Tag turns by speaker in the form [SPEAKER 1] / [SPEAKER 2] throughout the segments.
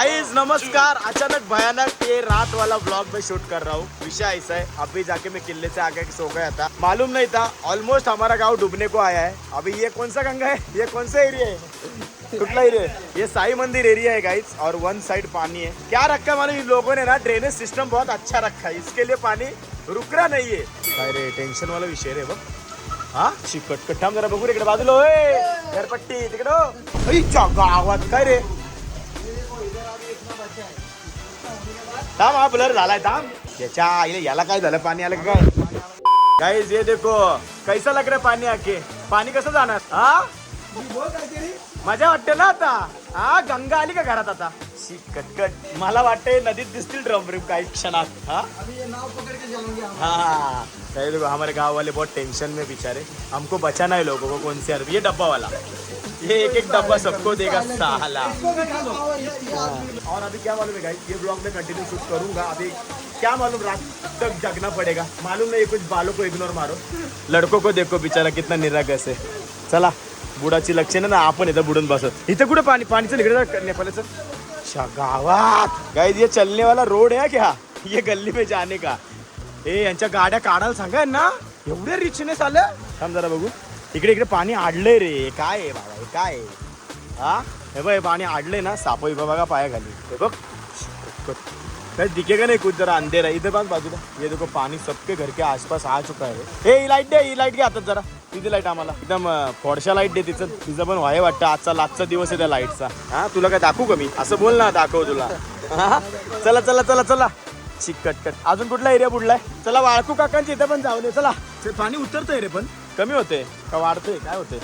[SPEAKER 1] Guys नमस्कार। अचानक भयानक ये रात वाला ब्लॉग में शूट कर रहा हूँ। विषय ऐसा है, अभी जाके मैं किले से आके सो गया था, मालूम नहीं था ऑलमोस्ट हमारा गांव डूबने को आया है। अभी ये कौन सा गंगा है, ये कौन सा एरिया है, कुटला एरिया है, ये साई मंदिर एरिया है गाइस। और वन साइड पानी है। क्या रखा मालूम, इन लोगों ने ना ड्रेनेज सिस्टम बहुत अच्छा रखा है, इसके लिए पानी रुक रहा नहीं है। काय रे टेन्शन वाला विषय रे बघ। हा चिकट थांब जरा बघू रे, इकडे बाजूला होय घरपट्टी तिकडं गावात काय रे थांब, हा ब्लर झालाय थांब। त्याच्या आईला याला काय झालं, पाणी आलं का काय? गाइस ये देखो कैसा लग रहा है पानी आके, पाणी कसं जाणार हा, मजा वाटते ना आता। हा गंगा आली का घरात आता? कटकट मला वाटते नदीत दिसतील ड्रम काही क्षणात। हाँ हाँ देखो हमारे गांव वाले बहुत टेंशन में बेचारे, हमको बचाना है लोगों को। कौन से ये डब्बा वाला, ये एक डब्बा सबको देगा साला। और अभी क्या मालूम है गाइस, ये ब्लॉग में कंटिन्यू शूट करूंगा। अभी क्या मालूम रात तक जगना पड़ेगा, मालूम नहीं। कुछ बालों को इग्नोर मारो, लड़कों को देखो बेचारा कितना निरागस है। चला बुडाची लक्षण ना, आपण इथं बुडून बसत। इथं कुठे पाणी, पाणीचं निघालं नेपाळचं गावात। गाइस ये चलने वाला रोड है क्या, ये गली में जाने का? ए यांच्या गाड्या काढायला सांगा ना, एवढे रिचनेस आलं। थांब जरा बघू, इकडे इकडे पाणी आडलंय रे। काय आहे बाबा, हे काय आहे? हा हे बघ पाणी आडलंय ना, साप बघा पाया खाली। हे बघ काही दिखेगा नहीं कुछ, जरा अंधेरा है इधर बाजूला। ये देखो पानी सबके घर के आसपास आ चुका है। ए लाईट दे, ही लाईट घे हातात जरा, तिथे लाईट आम्हाला एकदम फोडशा लाईट दे। तिचं पण व्हाय वाटतं आजचा लास्टचा दिवस आहे त्या लाईटचा। हा तुला काय दाखवू का मी, असं बोल ना, दाखव तुला। हा चला चला चला चला चिकटकट। अजून कुठला एरिया बुडलाय? चला वाळकू काकांची इथं पण जाऊ दे। चला पाणी उतरतंय रे, पण कमी होते का वाढतंय, काय होते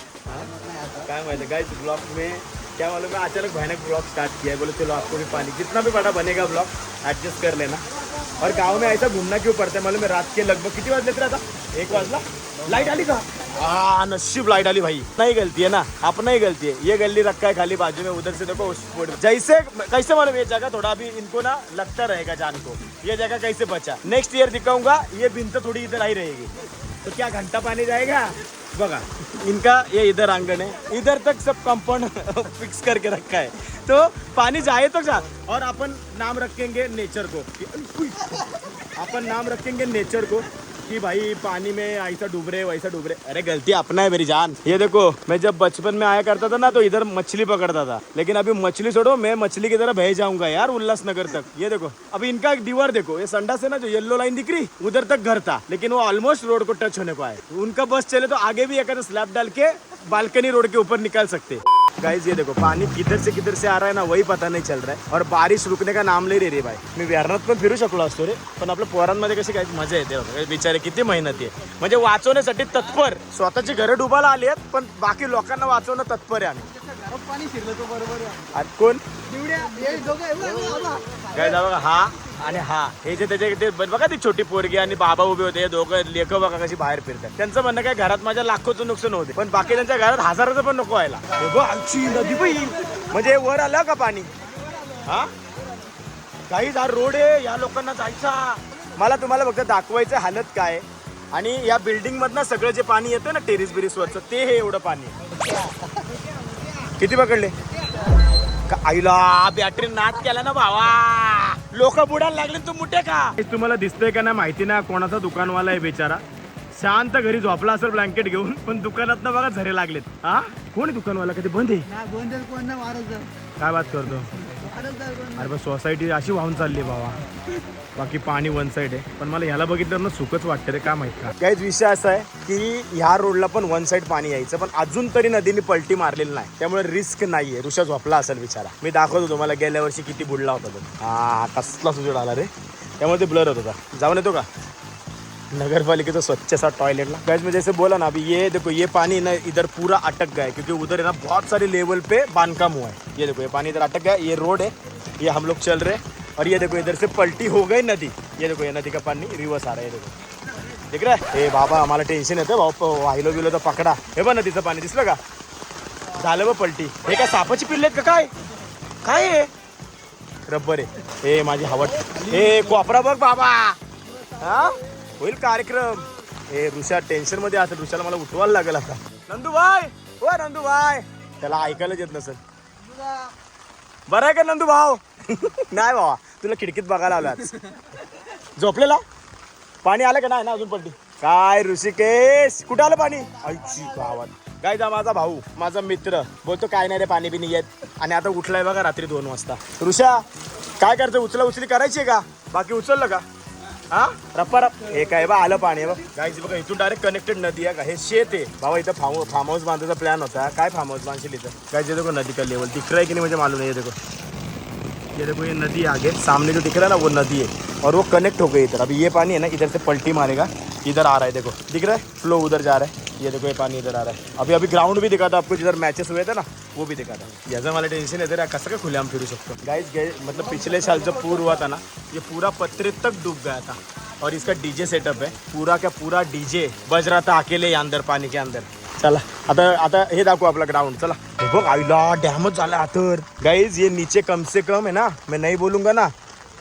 [SPEAKER 1] काय माहिती। गाइस ब्लॉग में क्या मालूम है, अचानक भयानक ब्लॉग स्टार्ट किया है। बोले चलो आपको भी पानी जितना भी बड़ा बनेगा ब्लॉग एडजस्ट कर लेना। और गांव में ऐसा घूमना क्यों पड़ता है मालूम है, रात के लगभग कितने बजे लेते रहता, 1 बजला लाइट आली का? नसीब लाइट आली भाई, नहीं गलती है ना, अपना ही गलती है। ये गली रखा है खाली बाजू में, उधर से देखो उस जैसे कैसे मालूम, ये जगह थोड़ा अभी इनको ना लगता रहेगा जान को, ये जगह कैसे बचा। नेक्स्ट ईयर दिखाऊंगा, ये भिंत थोड़ी इधर आई रहेगी, तो क्या घंटा पानी जाएगा बघा। इनका ये इधर आंगन है, इधर तक सब कंपाउंड फिक्स करके रखा है, तो पानी जाए तो जा। और अपन नाम रखेंगे नेचर को, अपन नाम रखेंगे नेचर को कि भाई पानी में ऐसा डूब रहे वैसा डूब रहे। अरे गलती अपना है मेरी जान। ये देखो मैं जब बचपन में आया करता था ना, तो इधर मछली पकड़ता था, लेकिन अभी मछली छोड़ो, मैं मछली की तरह बह जाऊंगा यार उल्लासनगर तक। ये देखो अभी इनका एक दीवार देखो, ये संडा से ना जो येलो लाइन दिख रही, उधर तक घर था, लेकिन वो ऑलमोस्ट रोड को टच होने को आए। उनका बस चले तो आगे भी एक स्लैब डाल के बालकनी रोड के ऊपर निकाल सकते। गाइस ये देखो पानी किधर से आ रहा है ना, वही पता नहीं चल रहा है। और बारिश रुकने का नाम नाही रे भाई। मी व्यारणात पण फिरू शकलो असतो रे, पण आपल्या पोरांमध्ये कशी काय मजा येते बिचारे, किती मेहनती आहे, म्हणजे वाचवण्यासाठी तत्पर। स्वतःची घरं डुबायला आली आहेत, पण बाकी लोकांना वाचवणं तत्पर आहे आम्ही। पाणी शिरलं तो बरोबर कोण काय बघा, हा आणि हा हे जे त्याचे बघा ती छोटी पोरगी आणि बाबा उभे होते, हे दोघं लेख बघा कशी बाहेर फिरतात। त्यांचं म्हणणं काय, घरात माझ्या लाखोचं नुकसान होते, पण बाकी त्यांच्या घरात हजाराचं पण नको व्हायला। नदी बाई म्हणजे वर आलं का पाणी? हा काही हा रोड आहे, या लोकांना जायचा। मला तुम्हाला फक्त दाखवायचं हालत काय, आणि या बिल्डिंग मधनं सगळं जे पाणी येतं ना टेरिस बिरिस वरचं, ते हे एवढं पाणी। किती पकडले आईला, बॅटरी नाच केला ना भावा, लोक बुडायला लागले तू मुठे का? तुम्हाला दिसतंय का नाही माहिती ना, कोणाचा दुकानवाला आहे बेचारा, शांत घरी झोपला असेल ब्लँकेट घेऊन, पण दुकानात ना बघा झरे लागलेत। हा कोण आहे दुकानवाला, कधी बंद आहे? काय बात करतो? अरे बस सोसायटी अशी वाहून चालली बाबा, बाकी पाणी वन साइड आहे। पण मला ह्याला बघितलं ना सुखच वाटतं रे, काय माहित का? काहीच विषय असा आहे की ह्या रोडला पण वन साइड पाणी यायचं, पण अजून तरी नदीने पलटी मारलेली नाही, त्यामुळे रिस्क नाहीये। ऋषा झोपला असेल बिचारा, मी दाखवतो तुम्हाला गेल्या वर्षी किती बुडला होता तो। हा कसला सुजड आला रे, त्यामुळे ते ब्लर होत होता। जाऊन येतो का नगरपालिकेचा स्वच्छ सा टॉयलेटला? गाइस मैं जैसे बोला ना, अभी ये देखो ये पानी ना इधर पूरा अटक गया है, क्योंकि उधर है ना बहुत सारे लेवल पे बांधकाम हुआ है। ये देखो ये पानी इधर अटक गया, ये रोड है, ये हम लोग चल रहे हैं, और ये देखो इधर से पलटी हो गई नदी। ये देखो ये नदी का पानी रिवर्स आ रहा है, ये देखो दिख रहा है। ए बाबा आम्हाला टेन्शन येतं भाऊ, वाहिलो बिलो तर पकडा। हे बघ नदीचं पाणी दिसलं का, झालं बघ पलटी। हे काय सापाची पिल्ले आहेत का काय? काय आहे रब्बर आहे? हे माझी हवट, हे कोपरा बघ बाबा, हा होईल कार्यक्रम। हे ऋषा टेन्शन मध्ये असेल, ऋषाला मला उठवायला लागेल आता। नंदूभाई ओ नंदूभाई, त्याला ऐकायलाच येत नसेल। बरं आहे का नंदू भाऊ? नाही बाबा, तुला खिडकीत बघायला आलाच. झोपलेला पाणी आलं का नाही ना अजून पलटी? काय ऋषिकेश, कुठं आलं पाणी? आईची गावात. काय जा माझा भाऊ, माझा मित्र बोलतो काय नाही रे पाणी बी नाही येत, आणि आता उठलाय बघा रात्री 2 वाजता. ऋषा काय करतो, उचला उचली करायची का? बाकी उचललं का? हा रप्पा रप. हे काय बा आलं पाणी. बघ गाईज बघा, इथून डायरेक्ट कनेक्टेड नदी आहे का? हे शेत आहे बाबा. इथं फार्म हाऊस बांधायचा प्लॅन होता. काय फार्म हाऊस बांधशील इथं? काय जे देखो नदी का लेवल दिख रहा है कि नहीं मुझे मालूम नहीं. ये देखो ये नदी आगे सामने जो दिख रहा है ना वो नदी है, और वो कनेक्ट हो गई इधर. अभी ये पानी है ना इधर से पलटी मारेगा, इधर आ रहा है, देखो दिख रहा है फ्लो उधर जा रहा है. ये देखो ये पानी इधर आ रहा है. अभी ग्राउंड भी दिखा था आपको, जिधर मैचेस हुए थे ना वो भी दिखा था. याचं मला टेन्शन येते रे, कसं काय खुले हम फिरू शकतो. गाइस मतलब पिछले साल जब पूर हुआ था ना, ये पूरा पत्रे तक डूब गया था, और इसका डीजे सेटअप है पूरा का पूरा. डीजे बज रहा था अकेले अंदर पानी के अंदर. चला आता हे दाखवू आपला ग्राउंड. चला बघ आईला डॅमच झाला तर. गाइज ये नीचे कम से कम है ना, मैं नहीं बोलूंगा ना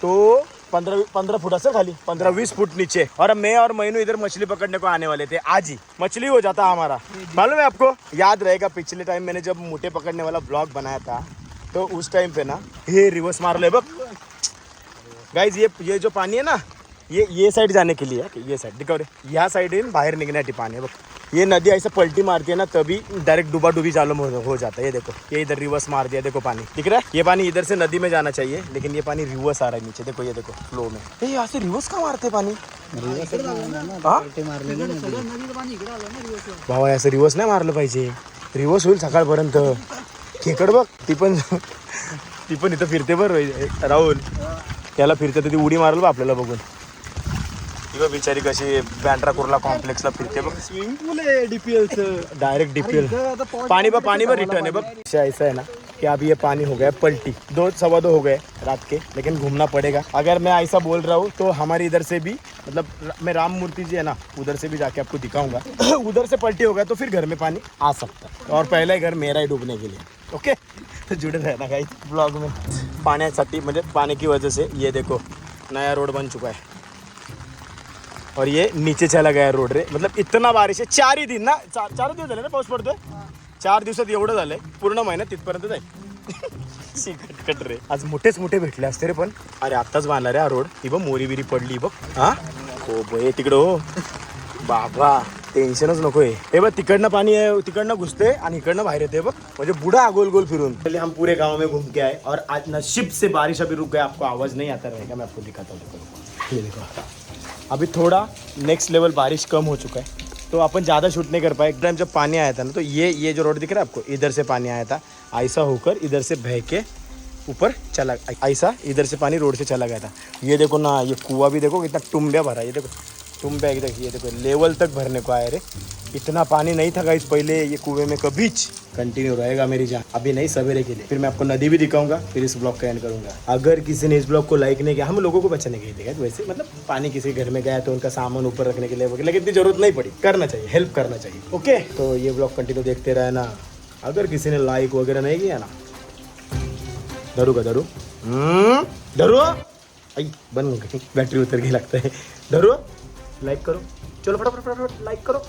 [SPEAKER 1] तो 15 फुट असेल खाली, 15-20 फुट नीचे. और मैं और मैनू इधर मछली पकड़ने को आने वाले थे. आज ही मछली हो जाता हमारा. मालूम है आपको, याद रहेगा पिछले टाइम मैंने जब मोटे पकड़ने वाला ब्लॉग बनाया था, तो उस टाइम पे ना हे रिवर्स मार ले बघ. गाइज ये जो पानी है ना, ये साइड जाने के लिए है. ये साइड दिखाओ रे, ह्या साइड बाहेर निघण्यासाठी पाणी आहे बघ. ये नदी ऐसे पलटी मारती है ना, तभी डायरेक्ट डूबा डूबी चालू हो जाता है. ये देखो ये इधर रिवर्स मार दिया, देखो पानी दिख रहा है. ये पानी इधर से नदी में जाना चाहिए, लेकिन ये पानी रिवर्स आ रहा है नीचे. देखो ये देखो फ्लो में. ये यहाँ से रिवर्स का मारते पानी. भावा असं रिवर्स नाही मारलं पाहिजे. रिवर्स होईल सकाळपर्यंत. खेकड बघ ती पण इथं फिरते बरं राहुल. त्याला फिरते तर ती उडी मारल बा आपल्याला बघून. बघ बिचारी कशी बँड्रा कुर्ला कॉम्प्लेक्सला फिरते बघ. स्विमिंग पूल है डीपीएल डायरेक्ट डीपीएल. पानी पर रिटर्न है बघ. ऐसा है ना कि अभी ये पानी हो गया पलटी. 2-2:15 हो गए रात के, लेकिन घूमना पड़ेगा. अगर मैं ऐसा बोल रहा हूँ तो हमारे इधर से भी, मतलब मैं राम मूर्ति जी है ना उधर से भी जाके आपको दिखाऊंगा. उधर से पलटी हो गया तो फिर घर में पानी आ सकता है, और पहला ही घर मेरा ही डूबने के लिए. ओके तो जुड़े रहना गाइस ब्लॉग में. पाण्यासाठी म्हणजे पानी की वजह से ये देखो नया रोड बन चुका है, और ये नीचे चला गया रोड रे. मतलब इतना बारिश आहे. 4 दिन ना, 4 दिवस झाले ना पाऊस पडतोय. 4 दिवसात एवढं झालंय, पूर्ण महिना तिथपर्यंत जाईल. कट रे. आज मोठेच मोठे भेटले असते रे, पण अरे आत्ताच बांधला रे हा रोड. ही बघ मोरी बिरी पडली बघ. हा हो बे तिकडं. हो बाबा टेन्शनच नको आहे. हे बघ तिकडनं पाणी आहे, तिकडनं घुसते आणि इकडनं बाहेर येते बघ. म्हणजे बुढ़ा गोल गोल फिरून. पहले हम पूरे गाँव में घूम के आए, और आज नसीब से बारिश अभी रुक गया. आपको आवाज नहीं आता रहेगा, मैं आपको दिखाता हूँ. ये देखो अभी थोड़ा नेक्स्ट लेवल बारिश कम हो चुका है, तो अपन ज़्यादा शूट नहीं कर पाए. एक टाइम जब पानी आया था ना, तो ये जो रोड दिख रहा है आपको, इधर से पानी आया था, ऐसा होकर इधर से बह के ऊपर चला, ऐसा इधर से पानी रोड से चला गया था. ये देखो ना, ये कुआं भी देखो कितना टुम्बिया भरा. ये देखो टुम्बिया एकदम, ये देखो लेवल तक भरने को आया रे. इतना पानी नहीं था गाइस पहले ये कुएं में कभीच. कंटिन्यू रहेगा मेरी जान. अभी नहीं सवेरे के लिए. फिर मैं आपको नदी भी दिखाऊंगा, फिर इस ब्लॉग का एंड करूंगा. अगर किसी ने इस ब्लॉग को लाइक नहीं किया, हम लोगों को बचाने के लिए, वैसे मतलब पानी किसी घर में गया तो उनका सामान ऊपर रखने के लिए, लेकिन इतनी जरूरत नहीं पड़ी. करना चाहिए, हेल्प करना चाहिए. ओके तो ये ब्लॉग कंटिन्यू देखते रहना. अगर किसी ने लाइक वगैरह नहीं किया ना, धरू का धरू धरू आई बन गई, बैटरी उतर गई लगता है. धरू लाइक करो, चलो फटाफट लाइक करो.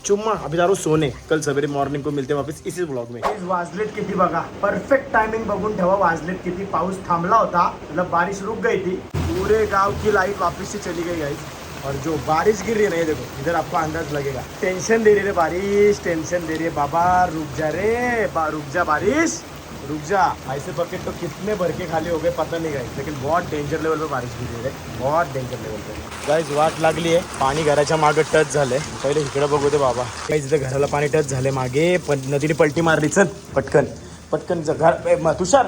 [SPEAKER 1] चुम्मा. अभी जा रहा हूँ सोने, कल सवेरे मॉर्निंग को मिलते हैं वापस इसी ब्लॉग में. वाजलेत किती बघा, परफेक्ट टायमिंग बघून ठेवा. वाजलेत किती, पाऊस थांबला होता, मतलब बारिश रुक गई थी. पूरे गांव की लाइट वापस से चली गई गाइस. और जो बारिश गिर रही है ना, ये देखो इधर आपको अंदाज लगेगा. टेंशन दे रही है बारिश, टेंशन दे रही है बाबा. रुक जा रे रुक जा बारिश, रुक जा. ऐसे बकेट तो कितने भर के खाली हो गए पता नहीं गाइस, लेकिन बहुत डेंजर लेवल पे बारिश गिरी है, बहुत डेंजर लेवल पे. गाइस वाट लागली आहे. पाणी घराच्या मागे टच झालंय. पहिले इकडे बघू दे बाबा. गाइस इथे घराला पाणी टच झाले मागे, पण नदीने पलटी मारली. चल पटकन घर तुषार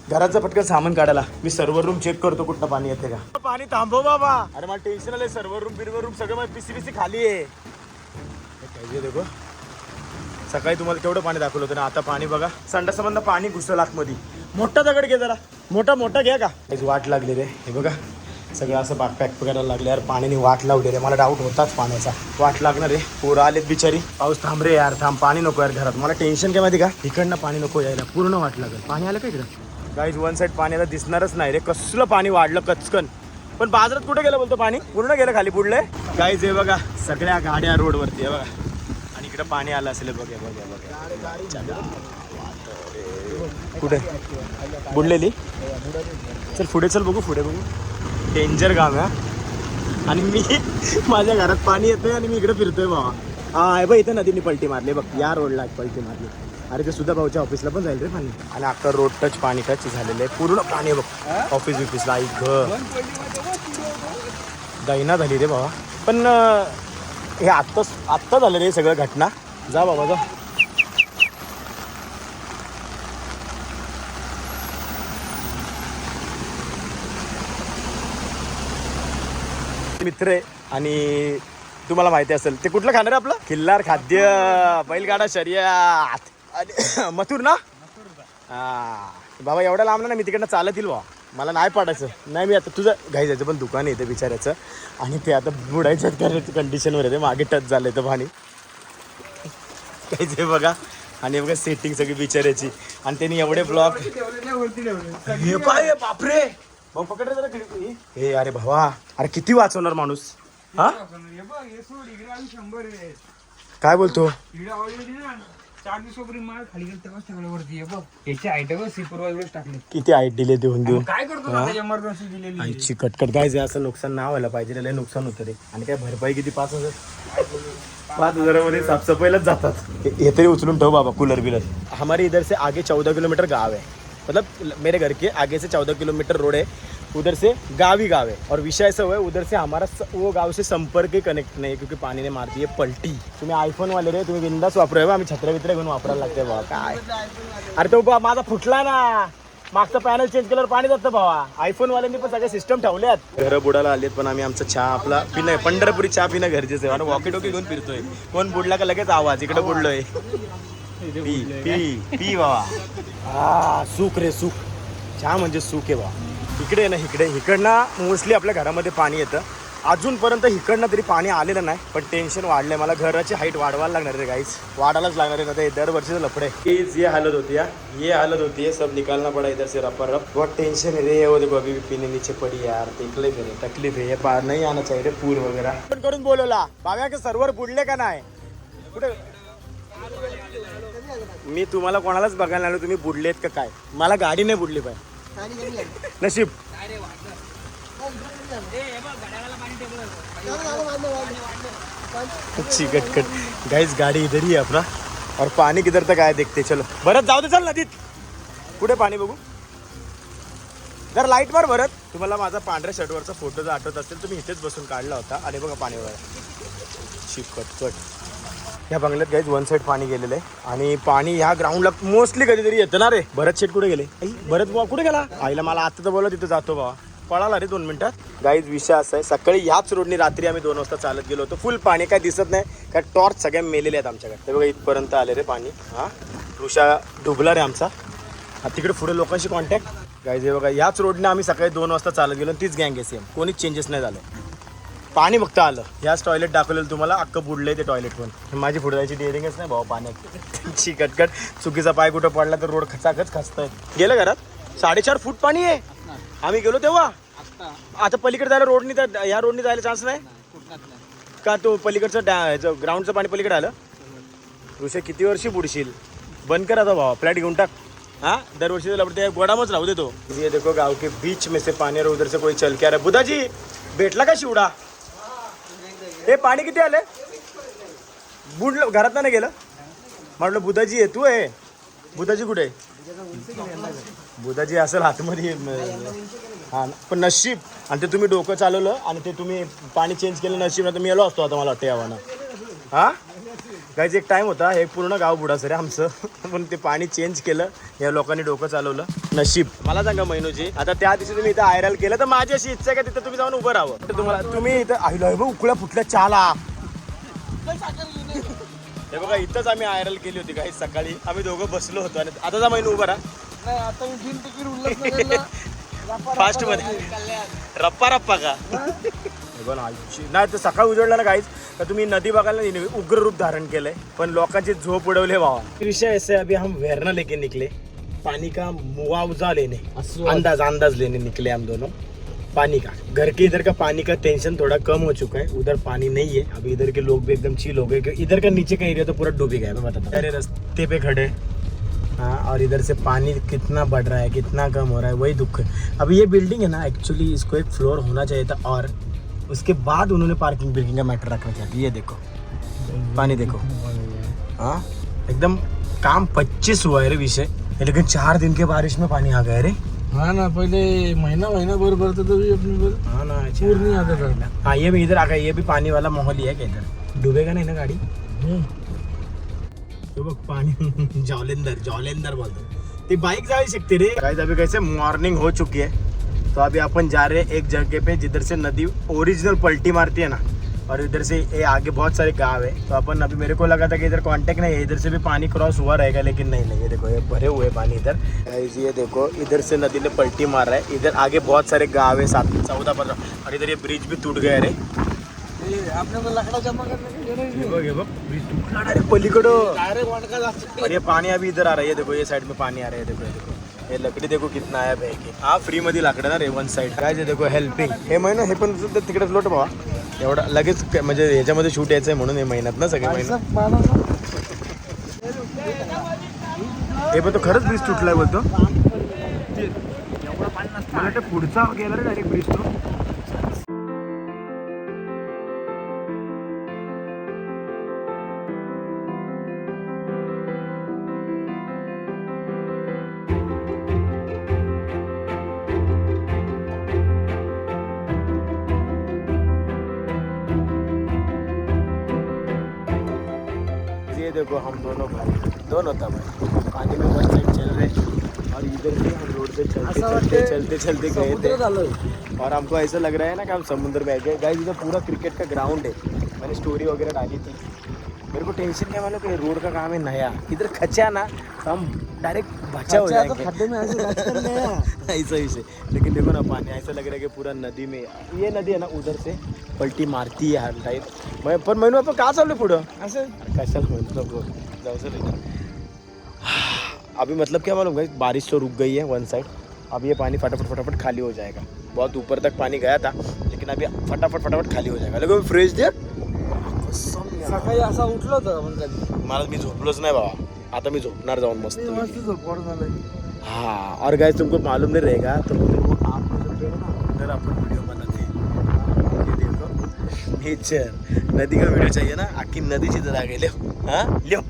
[SPEAKER 1] घराचं पटकन सामान काढायला. मी सर्व्हर रूम चेक करतो कुठं पाणी येते का. पाणी थांबव बाबा. अरे मला टेन्शन आलंय. सर्व्हर रूम सगळं माझी पिसी खाली आहे. देखो सकाळी तुम्हाला केवढं पाणी दाखवलं होतं ना, आता पाणी बघा. संडासामधनं पाणी घुसलं आतमध्ये. मोठा दगड घे जरा, मोठा घ्या का. वाट लागली रे. हे बघा सगळं असं पॅक करायला लागले यार. पाण्याने वाट लावली रे. मला डाऊट होताच पाण्याचा. वाट लागणार रे. पोरं आलेत बिचारी. पाऊस थांब रे यार, थांब. पाणी नको यार घरात. मला टेन्शन काय माहिती का, इकडनं पाणी नको यायला. पूर्ण वाट लागेल. पाणी आलं का इकडं गाईज. वन साईड पाणी आता दिसणारच नाही रे. कसलं पाणी वाढलं कचकन. पण बाजारात कुठे गेलं बोलतो पाणी, पूर्ण गेलं खाली बुडलंय. गाईज हे बघा सगळ्या गाड्या रोडवरती आहे बघा. आणि इकडं पाणी आलं असेल बघा. कुठे बुडलेली चल पुढे चल बघू, पुढे बघू. डेंजर काम आहे आणि मी माझ्या घरात पाणी येतंय आणि मी इकडे फिरतोय बाबा. हा आहे बघ, इथं नदीने पलटी मारली बघ, या रोडला पलटी मारली. अरे ते सुद्धा भाऊच्या ऑफिसला पण जाईल रे पाणी. आणि अख्खा रोड टच पाणी टच झालेलं आहे, पूर्ण पाणी बघ ऑफिस बिफिसला. ऐक दैना झाली रे बाबा. पण हे आत्ता झालं रे सगळं घटना. जा बाबा जा. मित्र आहे आणि तुम्हाला माहिती असेल ते कुठलं खाणार आहे आपलं खिल्लार खाद्य बैलगाडा शर्यत आणि मथुर ना. हा बाबा एवढा लांब ना मी तिकडनं चालत येईल बा. मला नाही पाडायचं नाही. मी आता तुझं घाई जायचं पण दुकान येतं बिचाऱ्याचं आणि ते आता बुडायच्याच करायचं कंडिशनवर येते. मागे टच झालं तर पाणी काहीच बघा. आणि बघा सेटिंग सगळी बिचाऱ्याची आणि त्यांनी एवढे ब्लॉक. हे काय बापरे भाऊ पकड जरा. हे अरे भावा, अरे किती वाचवणार माणूस. हा काय बोलतो. किती आईट दिले देऊन देऊन काय करतो. आईची कटकट काय जे असं नुकसान ना व्हायला पाहिजे. त्याला नुकसान होतं रे. आणि काय भरपाई किती 5,000 मध्ये साफसफाईलाच जातात. हे तरी उचलून ठेव बाबा कूलर बिलर. हमारे इधर से आगे 14 किलोमीटर गाँव है. मतलब मेरे घर के आगे से 14 किलोमीटर रोड है. उधर से गाँव ही गाँव है. और विषय ऐसा हुआ है उधर से हमारा वो गाँव से संपर्क ही कनेक्ट नाही क्योंकि पाणी ने मारती है पलटी. तुम्ही आयफोन वाले रे तुम्ही बिंदास वापरावे. आम्ही छत्र्या बित्र्या घेऊन वापरायला लागते भावा. काय अरे तो माझा फुटला ना. मागचं पॅनल चेंज केल्यावर पाणी जातं भावा. आयफोन वाल्यांनी पण सगळे सिस्टम ठेवल्यात. घरं बुडाला आलेत पण आम्ही आमचा चहा आपला पिणं पंढरपुरी चहा पिणं गरजेचं आहे. आणि वॉकी टॉकी घेऊन फिरतोय. कोण बुडला का लगेच आवाज इकडे बुडलोय. पी पी पी बाबा. हा सुख रे सुख. चहा म्हणजे सुख आहे बा. इकडे ना इकडनं मोस्टली आपल्या घरामध्ये पाणी येतं. अजूनपर्यंत इकडनं तरी पाणी आलेलं नाही. पण टेन्शन वाढलंय. मला घराची हाईट वाढवायला लागणार रे गाईस. वाढायलाच लागणार आहे ना. ते दरवर्षीचं लफडे. ये हालत होती यार, ये हालत होती है. सब निकालना पड़ा इधर से रफा रफ. बहुत टेंशन है रे. वो देखो अभी भी पीने नीचे पड़ी यार. तकलीफ है. बाहर नहीं आना चाहिए रे पूर वगैरह. पण करून बोलवला बाबा के सर्व्हर बुडले का नाही. कुठे मी तुम्हाला कोणालाच बघायला आलो तुम्ही बुडलेत का काय. मला गाडी नाही बुडली पाहिजे. नशीब कट गाइस. गाड़ी इधर ही है अपना और पानी किधर तक आया देखते. चलो भरत जाऊ दे. चल नदीत कुठे पाणी बघू. जर लाईट मार भरत. तुम्हाला माझा पांढऱ्या शर्टवरचा फोटो जर आठवत असेल तुम्ही इथेच बसून काढला होता. आणि बघा पाणी वगैरे शिप कट. ह्या बंगल्यात गाईज वन साईड पाणी गेलेलं आहे. आणि पाणी ह्या ग्राउंडला मोस्टली कधीतरी येतं ना रे. भरत शेट कुठे गेले. भरत बाबा कुठे गेला. आईला मला आता तर बोला तिथं जातो बाबा. पळाला रे 2 मिनिटात. गाईज विषय असा आहे सकाळी ह्याच रोडनी रात्री आम्ही 2 वाजता चालत गेलो होतो. फुल पाणी काय दिसत नाही. काय टॉर्च सगळ्या मेलेले आहेत आमच्याकडे. ते बघा इथपर्यंत आले रे पाणी. हा ऋषा डुबला रे आमचा. तिकडे पुढे लोकांशी कॉन्टॅक्ट. गाईज हे बघा ह्याच रोडने आम्ही सकाळी 2 वाजता चालत गेलो. तीच गँग आहे सेम. कोणीच चेंजेस नाही झालं. पाणी फक्त आलं. ह्याच टॉयलेट दाखवलेलं तुम्हाला. अख्खं बुडलंय ते टॉयलेट पण. माझी पुढे जायची डेअरिंगच नाही भाऊ पाण्यात. त्यांची कटकट. चुकीचा पाय कुठं पडला तर रोड खचाखच खचतंय. गेलं घरात 4.5 फूट पाणी आहे. आम्ही गेलो तेव्हा. आता पलीकडे जायला रोडनी तर ह्या रोडनी जायला चान्स नाही का. तो पलीकडचं ग्राउंडचं पाणी पलीकडे आलं. ऋषा किती वर्षी बुडशील. बंद कर आता भावा. फ्लॅट घेऊन टाक. हाँ दरवर्षी लपड़ते गोडामच राहू दे. तो ये देखो गाँव के बीच में से पानी और उधर से कोई चल के आ रहा है. बुधाजी भेटला का शिवडा. हे पाणी किती आले. बुडलं घरात नाही गेलं. म्हटलं बुधाजी आहे तू आहे. बुधाजी कुठे. बुधाजी असेल आतमध्ये. हां पण नशीब. आणि ते तुम्ही डोकं चालवलं आणि ते तुम्ही पाणी चेंज केलं नशीब ना. तर मी आलो असतो आता मला वाटतं यावानं. हां गाईज एक टाइम होता हे पूर्ण गाव बुडाचं रे आमचं. पण ते पाणी चेंज केलं. या लोकांनी डोकं चालवलं. नशीब. मला सांगा महिनूजी आता त्या दिवशी तुम्ही इथं आयरल केलं तर माझी अशी इच्छा आहे का तिथं तुम्ही जाऊन उभं राहावं. तर तुम्हाला तुम्ही इथं आईला उकळ्या फुटल्या चहाला. हे बघा इथंच आम्ही आयरल केली होती काही सकाळी. आम्ही दोघं बसलो होतो. आणि आता जा महिनू उभा राहा. फास्ट मध्ये रप्पा का. नाही तर सकाळ उजळला ना काहीच तर तुम्ही नदी बघायला नाही. उग्र रूप धारण केलंय. पण लोकांची झोप उडवले भावा. विषय ऐसे अभी हम वेरना लेके निकले. पानी का मुआवजा लेने. अंदाज लेने निकले हम दोनों. पानी का घर के इधर का पानी का टेंशन थोड़ा कम हो चुका है. उधर पानी नहीं है अभी. इधर के लोग भी एकदम चिल हो गए. इधर का नीचे का एरिया तो पूरा डूबी गया. मैं बताता हूँ. अरे रास्ते पे खड़े हाँ, और इधर से पानी कितना बढ़ रहा है, कितना कम हो रहा है, वही दुख है। अब ये बिल्डिंग है ना, एक्चुअली इसको एक फ्लोर होना चाहिए था, और उसके बाद उन्होंने पार्किंग बिल्डिंग का मैटर रखना चाहिए। ये देखो पानी देखो, हाँ एकदम काम 25 हुआ है रे विषय, लेकिन 4 दिन के बारिश में पानी आ गया रे।
[SPEAKER 2] हाँ ना, पहले महीना भर भरते तो भी अपने पर
[SPEAKER 1] हाँ ना,
[SPEAKER 2] पूर नहीं आता था।
[SPEAKER 1] हाँ ये भी इधर आ गया, ये भी पानी वाला माहौल ही है क्या? इधर डूबेगा नहीं ना गाड़ी? तो बघ पानी जॉलेंदर बोलतो ती बाइक जाऊ शकते रे। गाइस अभी कैसे मॉर्निंग हो चुकी है, तो अभी अपन जा रहे हैं एक जगह पे जिधर से नदी ओरिजिनल पलटी मारती है ना, और इधर से ये आगे बहुत सारे गांव है। तो अपन अभी मेरे को लगा था कि इधर कांटेक्ट नहीं है, इधर से भी पानी क्रॉस हुआ रहेगा, लेकिन नहीं, ये देखो ये भरे हुए पानी इधर। गाइस ये देखो इधर से नदी ने पलटी मार रहा है, इधर आगे बहुत सारे गाँव है, 7-14, और इधर ये ब्रिज भी टूट गया रे।
[SPEAKER 2] आपने तो लकड़ा जमा करने की जरूरत नहीं।
[SPEAKER 1] ब्रिज टूटला डायरेक्ट पलीकडं,
[SPEAKER 2] डायरेक्ट वणका जास्त।
[SPEAKER 1] और ये पाणी अभी इधर आ रहा है, ये देखो ये साइड में पानी आ रहा है, देखो ये देखो हे लकडी देखो कितना आहे बॅग आहे। हा फ्री मध्ये लाकडं ना रे वन साइड। काय जे देखो हेल्पिंग हे महिना हे पण सुद्धा तिकडेच लोट बाबा, एवढा लगेच म्हणजे ह्याच्यामध्ये शूट यायचं आहे म्हणून हे महिन्यात ना सगळे महिना। हे पण तो खरंच ब्रिज तुटलाय बोलतो, मला वाटतं पुढचा गेला रे डायरेक्ट ब्रिज तो। ये देखो हम दोनों था भाई पानी में वन साइड चल रहे, और इधर से हम रोड पे चलते गए थे, और हमको ऐसा लग रहा है ना कि हम समुद्र में गए। गाइस इधर पूरा क्रिकेट का ग्राउंड है, मैंने स्टोरी वगैरह डाली थी। मेरे को टेंशन क्या मालूम कि रोड का काम है नया, इधर खचा ना तो हम डायरेक्ट बचा हो जाएंगे खड्डे में ऐसा विषय। लेकिन देखो ना पानी ऐसा लग रहा है कि पूरा नदी में, ये नदी है ना उधर से पलटी मारती है हर टाइप। मैं पण म्हणून आपण का चाललो पुढं असं कशाला म्हणतो जाऊ। अभी मतलब क्या मालूम गाइस, बारिश तो रुक गई है वन साइड, अब ये पानी फटाफट खाली हो जाएगा। बहुत ऊपर तक पानी गया था, लेकिन अभी फटाफट खाली हो जाएगा। लेकिन फ्रेश दे
[SPEAKER 2] सकाळी असा उठलो होता म्हणजे
[SPEAKER 1] मला, मी झोपलोच नाही बाबा, आता मी झोपणार जाऊन मस्त
[SPEAKER 2] झोपवर झालं।
[SPEAKER 1] हाँ, और गाइस तुमको मालूम नहीं रहेगा तो वो आप ना उधर अपन वीडियो बनाते हैं, ये देखो नेचर नदी का वीडियो चाहिए ना, आखी नदी जिधर आ गई लियो। हाँ लियो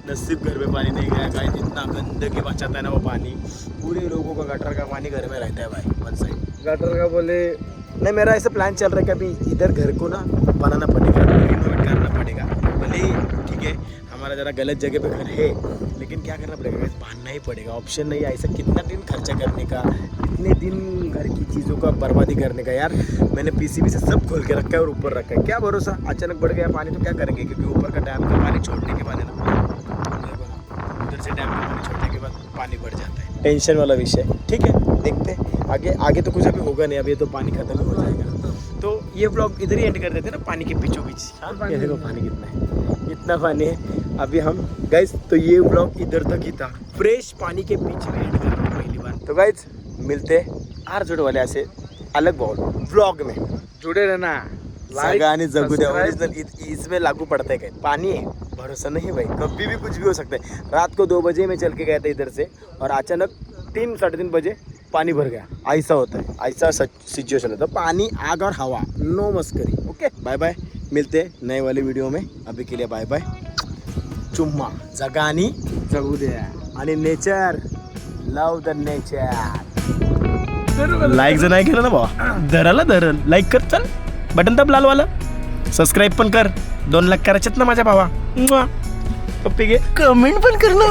[SPEAKER 1] नसीब घर में पानी नहीं गया गाइस, इतना गंदगी बचाता है ना वो पानी, पूरे लोगों का गटर का पानी घर में रहता है भाई वन साइड।
[SPEAKER 2] गटर का बोले
[SPEAKER 1] नहीं, मेरा ऐसा प्लान चल रहा है कि अभी इधर घर को ना बनाना पड़ेगा, रिनोवेट करना पड़ेगा। भले ही ठीक है हमारा ज़रा गलत जगह पे घर है, लेकिन क्या करना पड़ेगा, बांधना ही पड़ेगा, ऑप्शन नहीं है। ऐसा कितना दिन खर्चा करने का, कितने दिन घर की चीज़ों का बर्बादी करने का। यार मैंने पीसीबी से सब खोल के रखा है और ऊपर रखा है, क्या भरोसा अचानक बढ़ गया पानी तो क्या करेंगे, क्योंकि ऊपर का डैम का पानी छोड़ने के बाद ना, उधर से डैम का पानी छोड़ने के बाद पानी बढ़ जाता है। टेंशन वाला विषय, ठीक है देखते हैं आगे तो कुछ अभी होगा नहीं, अभी तो पानी खत्म हो जाएगा। तो ये व्लॉग इधर ही एंड कर देते हैं ना, पानी के बीचों बीच। ये देखो पानी कितना है, इतना पानी है अभी हम गाइस। तो ये व्लॉग इधर तक ही था, फ्रेश पानी के बीच में एंड कर रहा हूँ पहली बार। तो गाइस मिलते आर जोड़ वाले ऐसे अलग व्लॉग में, जुड़े रहना। गाने जगू दे ओरिजिनल इसमें लागू पड़ता है, कहीं पानी है भरोसा नहीं भाई, कभी भी कुछ भी हो सकता है। रात को 2 बजे में चल के गया था इधर से, और अचानक 3-3:30 बजे पानी भर गया। ऐसा होता है, ऐसा सिचुएशन होता है, पानी आग और हवा, नो मस्करी। ओके बाय बाय, मिलते हैं नए वाले वीडियो में, अभी के लिए बाय बाय, चुम्मा। जगानी
[SPEAKER 2] जगू द्या
[SPEAKER 1] आणि nature, love the nature. Like जर नाही केलं ना बाबा, धरल लाईक कर, चल बटन दाब लाल वाला, सबस्क्राईब पण कर, 2 लाख करायचेत ना माझ्या भावा, पप्पी घे, कमेंट पण कर ना।